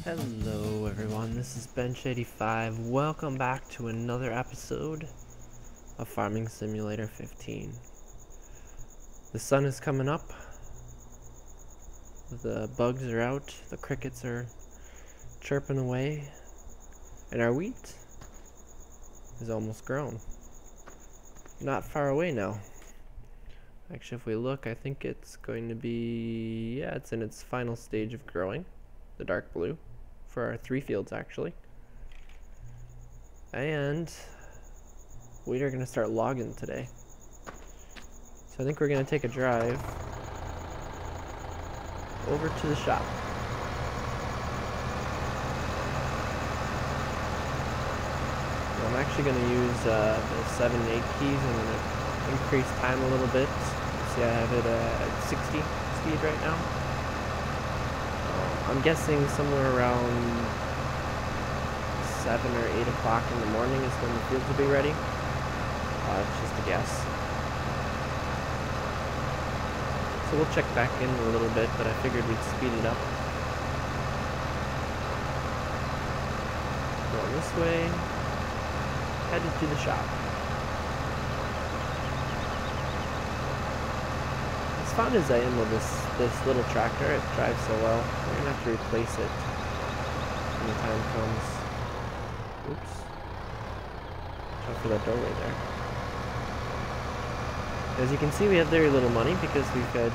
Hello everyone, this is Bench85. Welcome back to another episode of Farming Simulator 15. The sun is coming up, the bugs are out, the crickets are chirping away, and our wheat is almost grown. Not far away now. Actually, if we look, I think it's going to be, it's in its final stage of growing, the dark blue. For our 3 fields actually, and we are going to start logging today. So I think we're going to take a drive over to the shop. I'm actually going to use the 7 and 8 keys. I'm going to increase time a little bit. See, I have it at 60 speed right now. I'm guessing somewhere around 7 or 8 o'clock in the morning is when the fields will be ready. It's just a guess. So we'll check back in a little bit, but I figured we'd speed it up. Going this way, headed to the shop. As fond as I am with this little tractor, it drives so well. We're gonna have to replace it when the time comes. Oops. Watch out for that doorway there. As you can see, we have very little money because we've got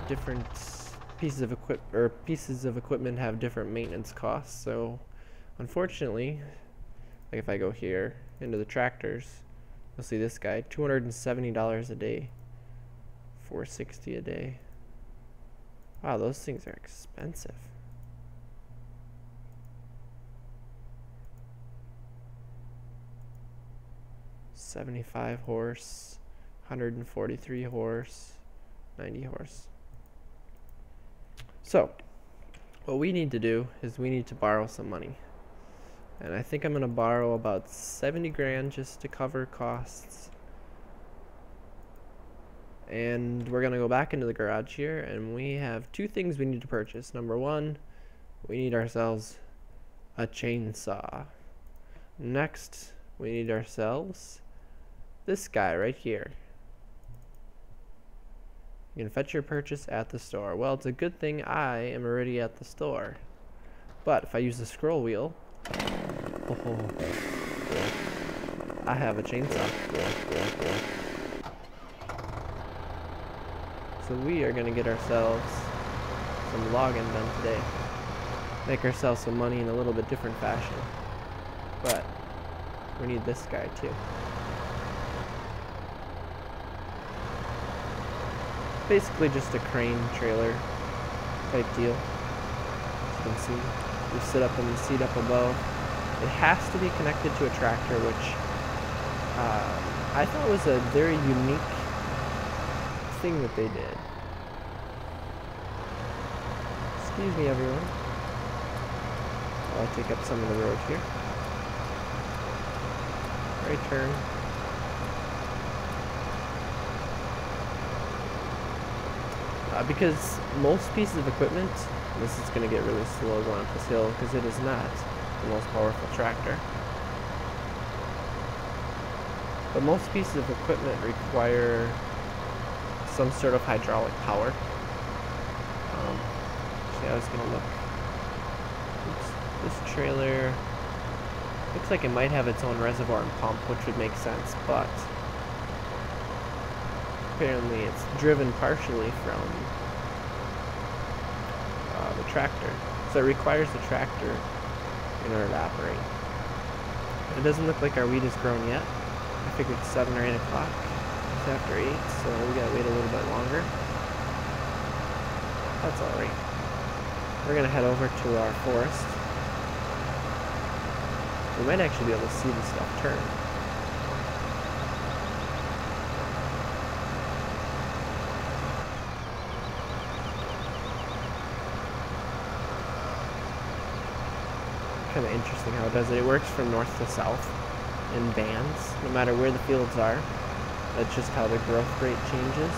different pieces of equipment have different maintenance costs. So, unfortunately, like if I go here into the tractors, you'll see this guy, $270 a day. $460 a day. Wow, those things are expensive. $75 horse, $143 horse, $90 horse. So, what we need to do is we need to borrow some money. And I think I'm going to borrow about 70 grand just to cover costs. And we're going to go back into the garage here, and we have 2 things we need to purchase. Number 1, we need ourselves a chainsaw. Next, we need ourselves this guy right here. You can fetch your purchase at the store. Well, it's a good thing I am already at the store. But if I use the scroll wheel, I have a chainsaw. So we are going to get ourselves some logging done today. Make ourselves some money in a little bit different fashion. But we need this guy too. Basically just a crane trailer type deal. As you can see, we sit up in the seat up above. It has to be connected to a tractor, which I thought was a very unique thing that they did. Excuse me, everyone. I'll take up some of the road here. Right turn. Because most pieces of equipment, this is going to get really slow going up this hill because it is not the most powerful tractor. But most pieces of equipment require some sort of hydraulic power. See, I was gonna look. Oops, this trailer looks like it might have its own reservoir and pump, which would make sense, but apparently it's driven partially from the tractor, so it requires the tractor in order to operate. It doesn't look like our wheat is grown yet. I figured 7 or 8 o'clock. It's after 8, so we gotta wait a little bit longer. That's alright. We're gonna head over to our forest. We might actually be able to see the stuff turn. Kind of interesting how it does it. It works from north to south in bands, no matter where the fields are. That's just how the growth rate changes.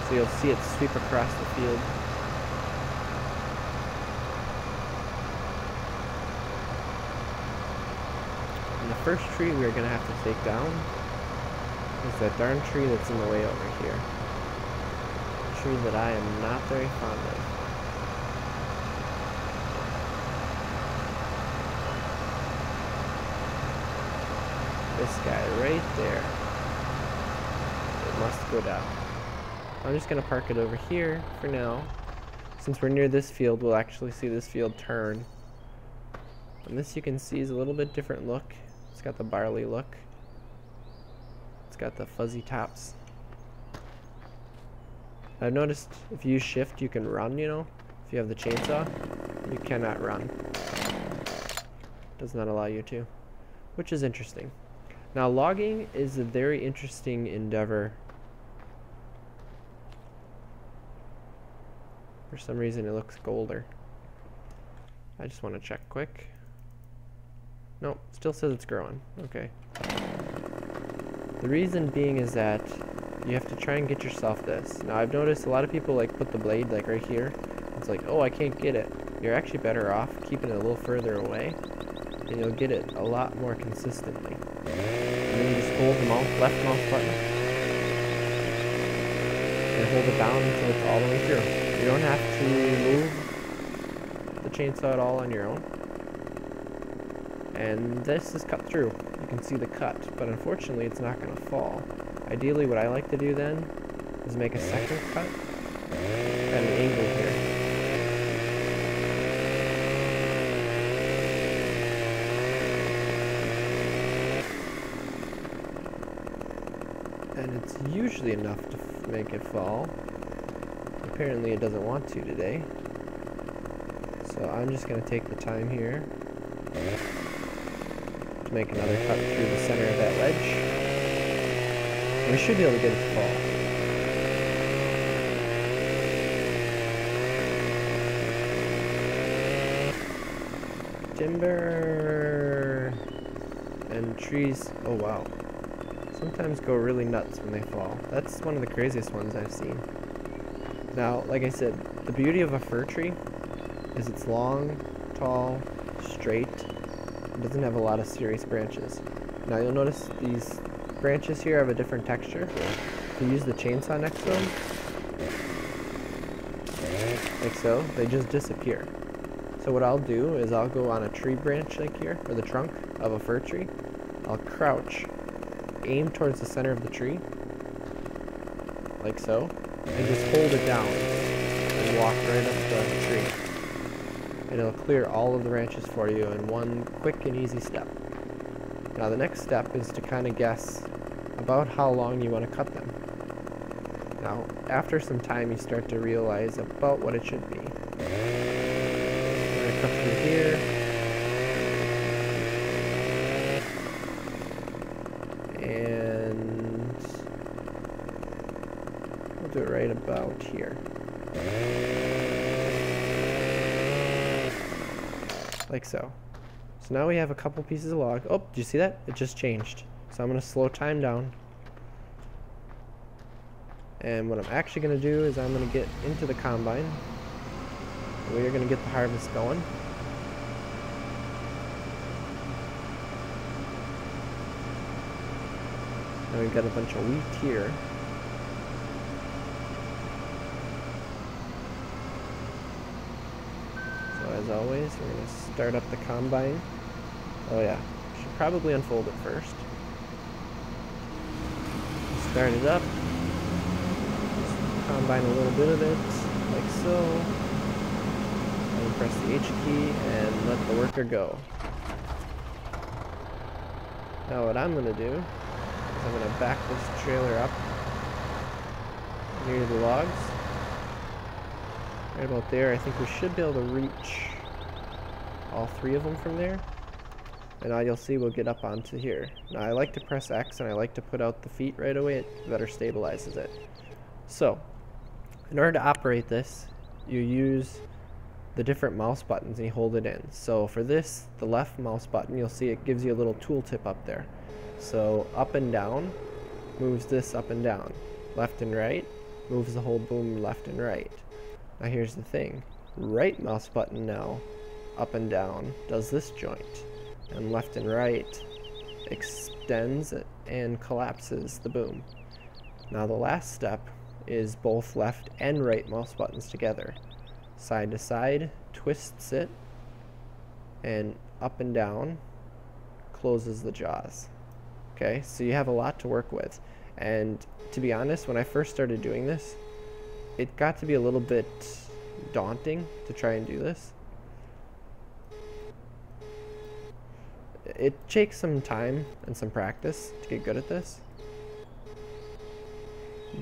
So you'll see it sweep across the field first tree we're gonna have to take down is that darn tree that's in the way over here. A tree that I am not very fond of. This guy right there. It must go down. I'm just gonna park it over here for now. Since we're near this field, we'll actually see this field turn. And this you can see is a little bit different look. It's got the barley look. It's got the fuzzy tops. I've noticed if you use shift, you can run, you know? If you have the chainsaw, you cannot run. Does not allow you to, which is interesting. Now, logging is a very interesting endeavor. For some reason, it looks golder. I just want to check quick. Nope, still says it's growing. Okay. The reason being is that you have to try and get yourself this. Now, I've noticed a lot of people like put the blade like right here. It's like, oh, I can't get it. You're actually better off keeping it a little further away, and you'll get it a lot more consistently. And then you just hold the left mouse button and hold it down until it's all the way through. You don't have to move the chainsaw at all on your own. And this is cut through. You can see the cut, but unfortunately it's not going to fall. Ideally what I like to do then is make a second cut at an angle here. And it's usually enough to make it fall. Apparently it doesn't want to today. So I'm just going to take the time here to make another cut through the center of that ledge. And we should be able to get it to fall. Timber and trees. Oh wow. Sometimes go really nuts when they fall. That's one of the craziest ones I've seen. Now, like I said, the beauty of a fir tree is it's long, tall, straight. It doesn't have a lot of serious branches. Now you'll notice these branches here have a different texture. If you use the chainsaw next to them, like so, they just disappear. So what I'll do is I'll go on a tree branch like here, or the trunk of a fir tree. I'll crouch, aim towards the center of the tree, like so, and just hold it down and walk right up the tree. And it'll clear all of the branches for you in one quick and easy step. Now the next step is to kind of guess about how long you want to cut them. Now after some time you start to realize about what it should be. I'm going to cut through here. And we'll do it right about here. Like so. So now we have a couple pieces of log. Oh, do you see that? It just changed. So I'm going to slow time down. And what I'm actually going to do is I'm going to get into the combine. We are going to get the harvest going. Now we've got a bunch of wheat here. As always, we're going to start up the combine. Oh yeah, should probably unfold it first. Start it up. Just combine a little bit of it, like so. And press the H key and let the worker go. Now what I'm going to do is I'm going to back this trailer up near the logs. Right about there. I think we should be able to reach all three of them from there. And now you'll see we'll get up onto here. Now I like to press X and I like to put out the feet right away. It better stabilizes it. So, in order to operate this, you use the different mouse buttons and you hold it in. So for this, the left mouse button, you'll see it gives you a little tooltip up there. So up and down moves this up and down. Left and right moves the whole boom left and right. Now here's the thing, right mouse button now, up and down, does this joint, and left and right extends and collapses the boom. Now the last step is both left and right mouse buttons together. Side to side, twists it, and up and down closes the jaws. Okay, so you have a lot to work with. And to be honest, when I first started doing this, it got to be a little bit daunting to try and do this. It takes some time and some practice to get good at this.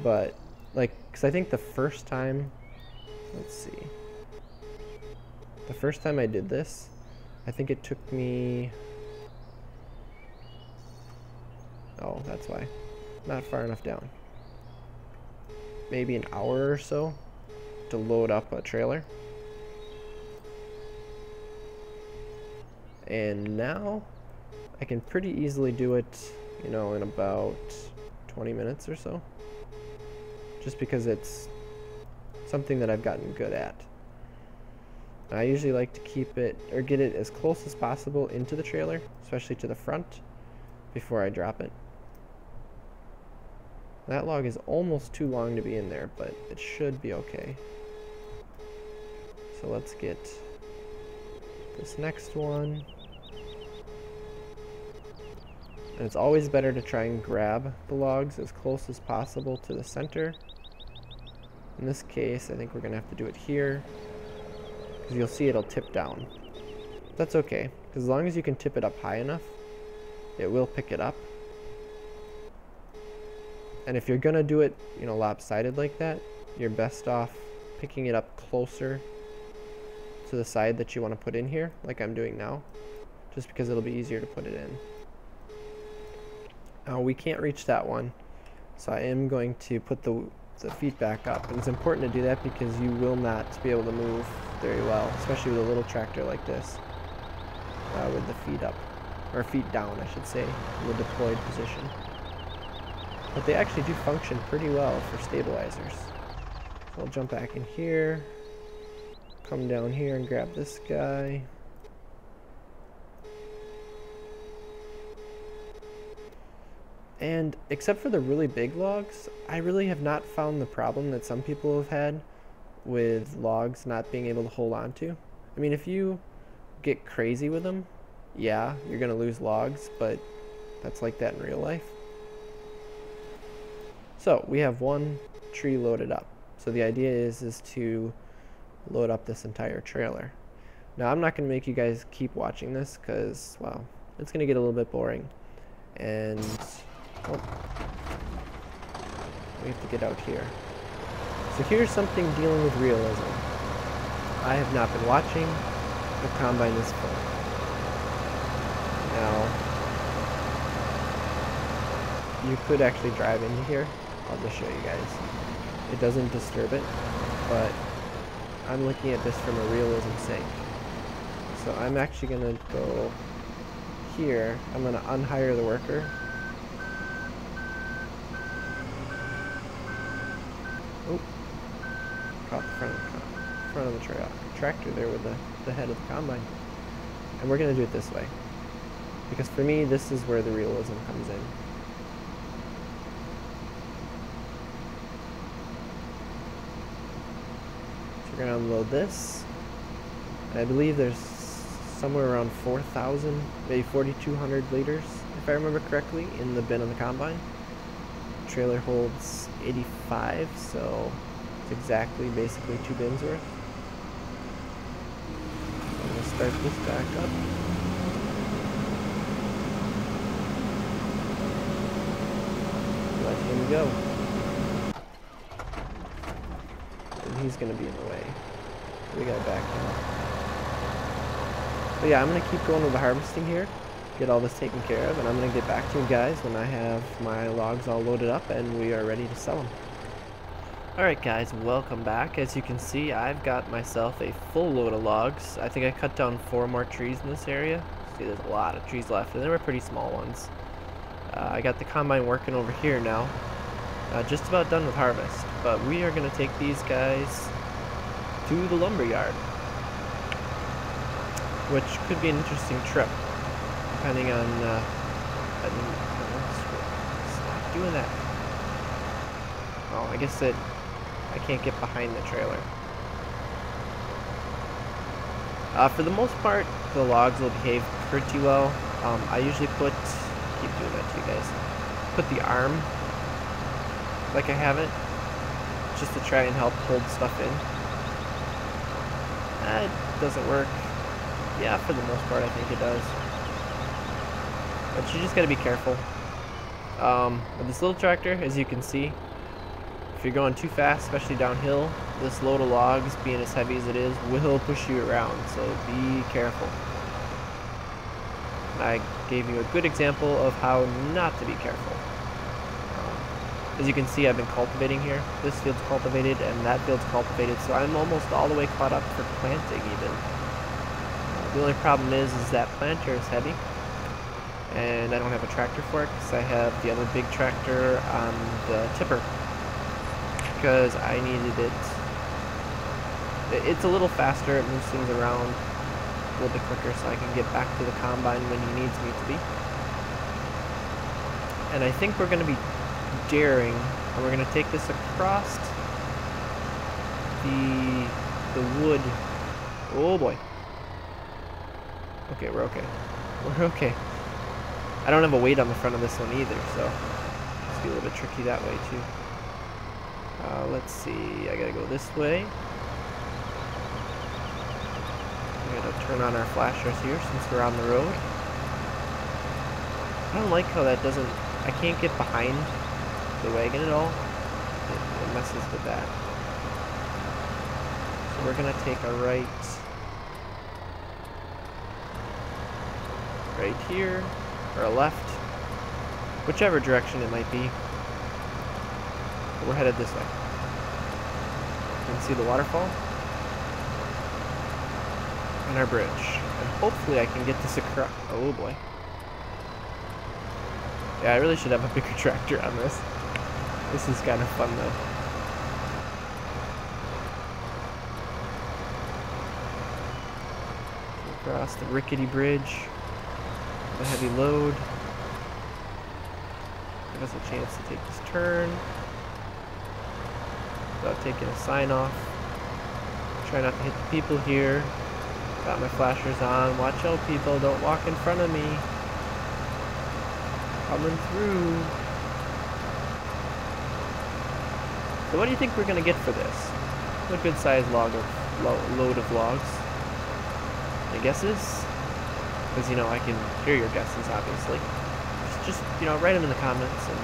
But, like, because I think the first time, let's see, the first time I did this, I think it took me, oh, that's why, not far enough down. Maybe an hour or so to load up a trailer. And now I can pretty easily do it, you know, in about 20 minutes or so. Just because it's something that I've gotten good at. I usually like to keep it, or get it as close as possible into the trailer, especially to the front, before I drop it. That log is almost too long to be in there, but it should be okay. So let's get this next one. And it's always better to try and grab the logs as close as possible to the center. In this case, I think we're going to have to do it here, because you'll see it'll tip down. That's okay, because as long as you can tip it up high enough, it will pick it up. And if you're going to do it, you know, lopsided like that, you're best off picking it up closer to the side that you want to put in here, like I'm doing now, just because it'll be easier to put it in. Now we can't reach that one, so I am going to put the feet back up. And it's important to do that because you will not be able to move very well, especially with a little tractor like this, with the feet up, or feet down I should say, in the deployed position. But they actually do function pretty well for stabilizers. So I'll jump back in here, come down here and grab this guy. And except for the really big logs, I really have not found the problem that some people have had with logs not being able to hold on to. I mean, if you get crazy with them, yeah, you're gonna lose logs, but that's like that in real life. So we have one tree loaded up. So the idea is to load up this entire trailer. Now I'm not gonna make you guys keep watching this because, well, it's gonna get a little bit boring. And oh, we have to get out here. So here's something dealing with realism. I have not been watching the combine this full. Now, you could actually drive into here. I'll just show you guys. It doesn't disturb it, but I'm looking at this from a realism sake. So I'm actually gonna go here. I'm gonna unhire the worker. Oh, caught the front of the tractor there with the head of the combine. And we're gonna do it this way, because for me this is where the realism comes in. So we're gonna unload this. And I believe there's somewhere around 4,000, maybe 4,200 liters, if I remember correctly, in the bin on the combine. The trailer holds 85, so it's exactly basically 2 bins worth. So I'm going to start this back up. Let him go. And he's going to be in the way. We got to back him up. But yeah, I'm going to keep going with the harvesting here, get all this taken care of, and I'm going to get back to you guys when I have my logs all loaded up and we are ready to sell them. Alright guys, welcome back. As you can see, I've got myself a full load of logs. I think I cut down 4 more trees in this area. See, there's a lot of trees left, and they were pretty small ones. I got the combine working over here now. Just about done with harvest, but we are going to take these guys to the lumber yard, which could be an interesting trip, depending on I didn't stop doing that. Oh, I guess that I can't get behind the trailer. For the most part, the logs will behave pretty well. I usually keep doing that to you guys, put the arm like I have it, just to try and help hold stuff in. It doesn't work. Yeah, for the most part I think it does. But you just gotta be careful. With this little tractor, as you can see, if you're going too fast, especially downhill, this load of logs, being as heavy as it is, will push you around, so be careful. I gave you a good example of how not to be careful. As you can see, I've been cultivating here. This field's cultivated and that field's cultivated, so I'm almost all the way caught up for planting even. The only problem is that planter is heavy, and I don't have a tractor for it because I have the other big tractor on the tipper, because I needed it. It's a little faster, it moves things around a little bit quicker, so I can get back to the combine when he needs me to be. And I think we're going to be daring, and we're going to take this across the wood. Oh boy. Okay, we're okay. We're okay. I don't have a weight on the front of this one either, so it's be a little bit tricky that way too. Let's see, I gotta go this way. We gotta turn on our flashers here since we're on the road. I don't like how that doesn't, I can't get behind the wagon at all. It messes with that. So we're gonna take a right here, or a left, whichever direction it might be. We're headed this way. You can see the waterfall and our bridge, and hopefully I can get this across. Oh boy. Yeah, I really should have a bigger tractor on this. This is kind of fun though. Across the rickety bridge, a heavy load. Give us a chance to take this turn without taking a sign off. Try not to hit the people here. Got my flashers on. Watch out, people, don't walk in front of me. Coming through. So what do you think we're gonna get for this? A good sized load of logs. Any guesses? Because, you know, I can hear your guesses, obviously. Just, you know, write them in the comments and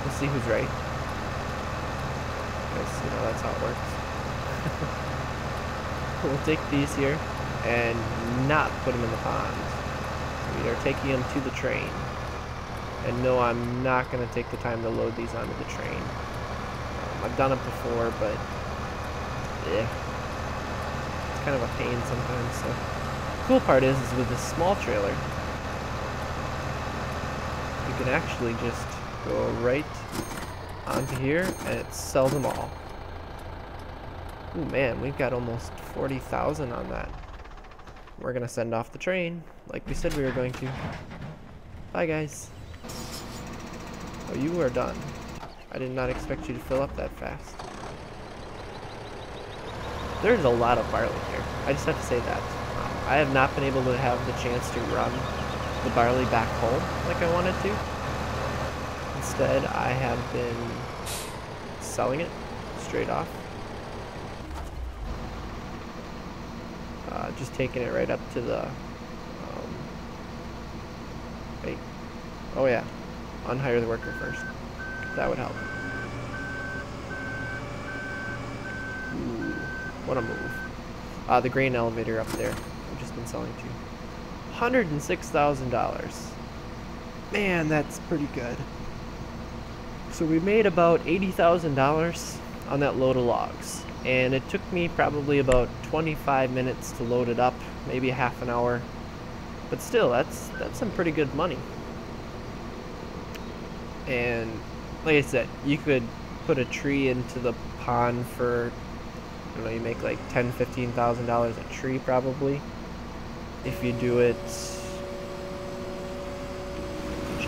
we'll see who's right. Because, you know, that's how it works. We'll take these here and not put them in the pond. We are taking them to the train. And no, I'm not going to take the time to load these onto the train. I've done it before, but yeah, it's kind of a pain sometimes. So the cool part is with this small trailer, you can actually just go right onto here and it sells them all. Ooh man, we've got almost 40,000 on that. We're gonna send off the train like we said we were going to. Bye guys. Oh, you are done. I did not expect you to fill up that fast. There's a lot of barley here. I just have to say that. I have not been able to have the chance to run the barley back home like I wanted to. Instead, I have been selling it straight off. Just taking it right up to the... wait. Oh yeah. Unhire the worker first. That would help. Ooh, what a move. The grain elevator up there. I've just been selling to. $106,000. Man, that's pretty good. So we made about $80,000 on that load of logs. And it took me probably about 25 minutes to load it up, maybe a half an hour. But still, that's some pretty good money. And like I said, you could put a tree into the pond for, I don't know, you make like $10,000, $15,000 a tree probably. If you do it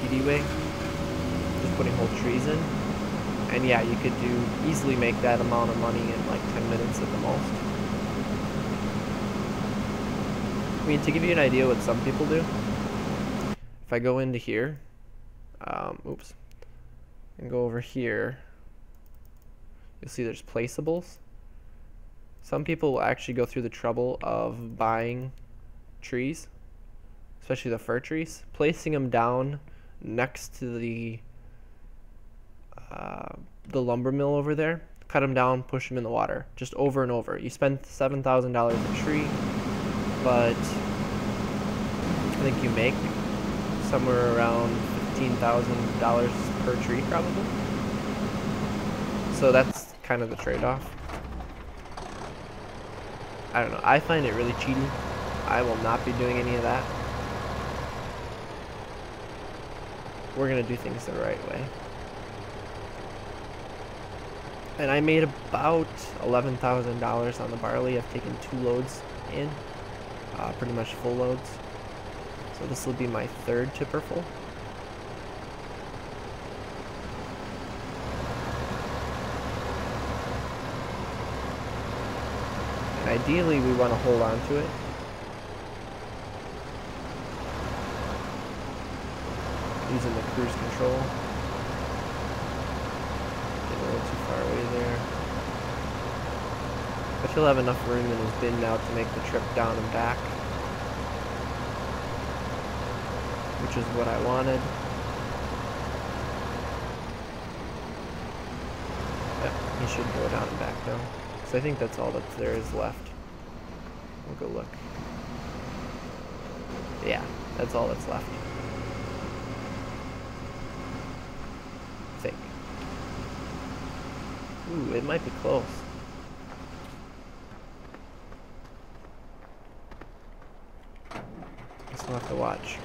speedy way, just putting whole trees in. And yeah, you could easily make that amount of money in like 10 minutes at the most. I mean, to give you an idea what some people do, if I go into here, oops, and go over here, you'll see there's placeables. Some people will actually go through the trouble of buying trees, especially the fir trees, placing them down next to the lumber mill over there, cut them down, push them in the water, just over and over. You spend $7,000 a tree, but I think you make somewhere around $15,000 per tree probably. So that's kind of the trade-off. I don't know. I find it really cheaty. I will not be doing any of that. We're going to do things the right way. And I made about $11,000 on the barley. I've taken 2 loads in, pretty much full loads. So this will be my 3rd tipper full. Ideally, we want to hold on to it. Using the cruise control. Getting a little too far away there. But he'll have enough room in his bin now to make the trip down and back, which is what I wanted. Yep, he should go down and back now. So I think that's all that there is left. We'll go look. Yeah, that's all that's left. I think. Ooh, it might be close. Guess we'll have to watch.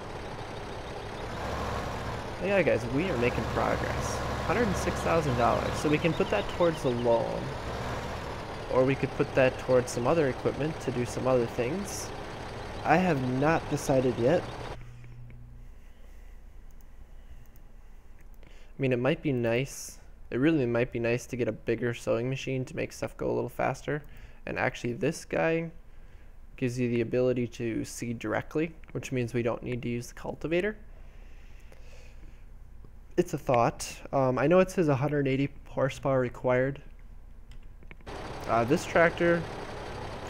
But yeah, guys, we are making progress. $106,000. So we can put that towards the loan. Or we could put that towards some other equipment to do some other things. I have not decided yet. I mean, it might be nice. It really might be nice to get a bigger sewing machine to make stuff go a little faster. And actually, this guy gives you the ability to seed directly, which means we don't need to use the cultivator. It's a thought. I know it says 180 horsepower required. This tractor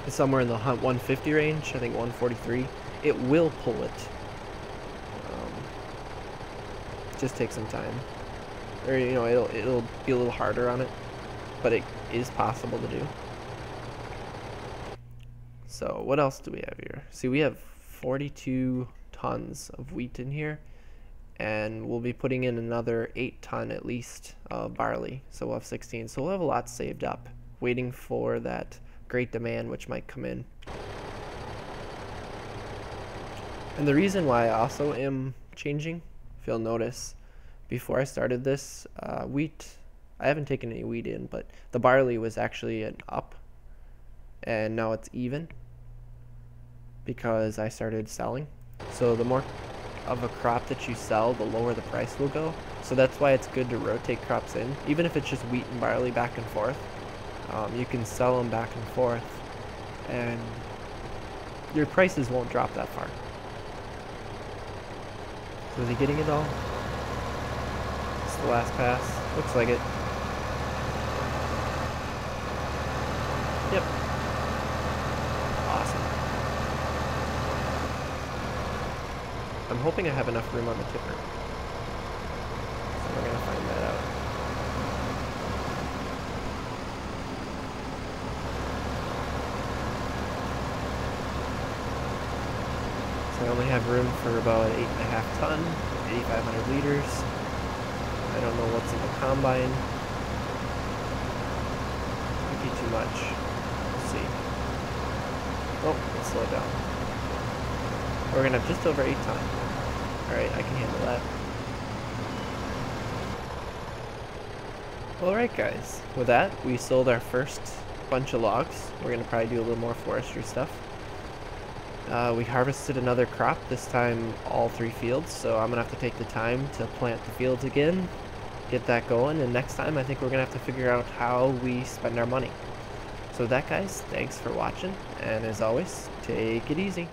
is somewhere in the 150 range, I think 143. It will pull it. Just take some time. Or, you know, it'll be a little harder on it, but it is possible to do. So what else do we have here? See, we have 42 tons of wheat in here, and we'll be putting in another 8 ton at least of barley. So we'll have 16. So we'll have a lot saved up, waiting for that great demand which might come in. And the reason why I also am changing, if you'll notice, before I started this, wheat, I haven't taken any wheat in, but the barley was actually an up, and now it's even because I started selling. So the more of a crop that you sell, the lower the price will go. So that's why it's good to rotate crops in, even if it's just wheat and barley back and forth. You can sell them back and forth, and your prices won't drop that far. So is he getting it all? It's the last pass. Looks like it. Yep. Awesome. I'm hoping I have enough room on the tipper. So we're gonna find that out. So I only have room for about 8.5 ton, 8,500 liters. I don't know what's in the combine. Might be too much. We'll see. Oh, let's slow it down. We're gonna have just over 8 ton. Alright, I can handle that. Alright guys, with that, we sold our first bunch of logs. We're gonna probably do a little more forestry stuff. We harvested another crop, this time all 3 fields, so I'm gonna have to take the time to plant the fields again, get that going, and next time I think we're gonna have to figure out how we spend our money. So with that, guys, thanks for watching, and as always, take it easy.